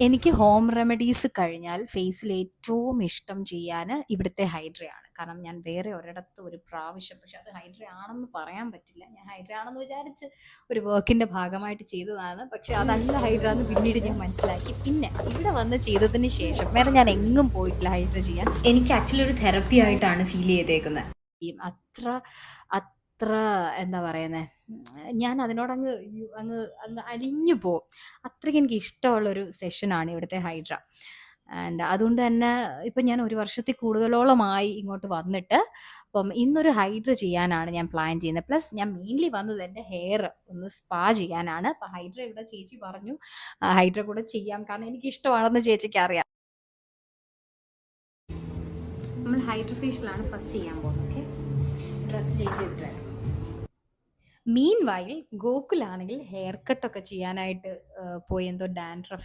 എനിക്ക് home remedies കഴിഞ്ഞാൽ ഫേസിൽ ഏറ്റവും ഇഷ്ടം ചെയ്യാൻ ഇവിടുത്തെ ഹൈഡ്രയാണ്. കാരണം ഞാൻ വേറെ ഒരിടത്ത് ഒരു പ്രാവശ്യം, പക്ഷെ അത് ഹൈഡ്ര ആണെന്ന് പറയാൻ പറ്റില്ല. ഞാൻ ഹൈഡ്ര ആണെന്ന് വിചാരിച്ച് ഒരു വർക്കിന്റെ ഭാഗമായിട്ട് ചെയ്തതാണ്. പക്ഷെ അതല്ല ഹൈഡ്ര എന്ന് പിന്നീട് ഞാൻ മനസ്സിലാക്കി. പിന്നെ ഇവിടെ വന്ന് ചെയ്തതിന് ശേഷം വേറെ ഞാൻ എങ്ങും പോയിട്ടില്ല ഹൈഡ്ര ചെയ്യാൻ. എനിക്ക് ആക്ച്വലി ഒരു തെറപ്പി ആയിട്ടാണ് ഫീൽ ചെയ്തേക്കുന്നത്. അത്ര അത്ര എന്താ പറയുന്നേ, ഞാൻ അതിനോടങ്ങ് അങ്ങ് അങ്ങ് അലിഞ്ഞു പോവും. അത്രയ്ക്ക് എനിക്ക് ഇഷ്ടമുള്ളൊരു സെഷനാണ് ഇവിടുത്തെ ഹൈഡ്ര. ആൻഡ് അതുകൊണ്ട് തന്നെ ഇപ്പം ഞാൻ ഒരു വർഷത്തിൽ കൂടുതലോളമായി ഇങ്ങോട്ട് വന്നിട്ട്. അപ്പം ഇന്നൊരു ഹൈഡ്ര ചെയ്യാനാണ് ഞാൻ പ്ലാൻ ചെയ്യുന്നത്. പ്ലസ് ഞാൻ മെയിൻലി വന്നത് എൻ്റെ ഹെയർ ഒന്ന് സ്പാ ചെയ്യാനാണ്. അപ്പം ഹൈഡ്ര ഇവിടെ ചേച്ചി പറഞ്ഞു ഹൈഡ്ര കൂടെ ചെയ്യാം, കാരണം എനിക്ക് ഇഷ്ടമാണെന്ന് ചേച്ചിക്ക് അറിയാം. നമ്മൾ ഹൈഡ്ര ഫേഷ്യലാണ് ഫസ്റ്റ് ചെയ്യാൻ പോകുന്നത്. ഓക്കെ, ഡ്രസ്സ് ചേഞ്ച് ചെയ്തിട്ട് വരാം. മീൻ വൈൽ ഗോകുലാണെങ്കിൽ ഹെയർ കട്ടൊക്കെ ചെയ്യാനായിട്ട് പോയി, എന്തോ ഡാൻഡ്രഫ്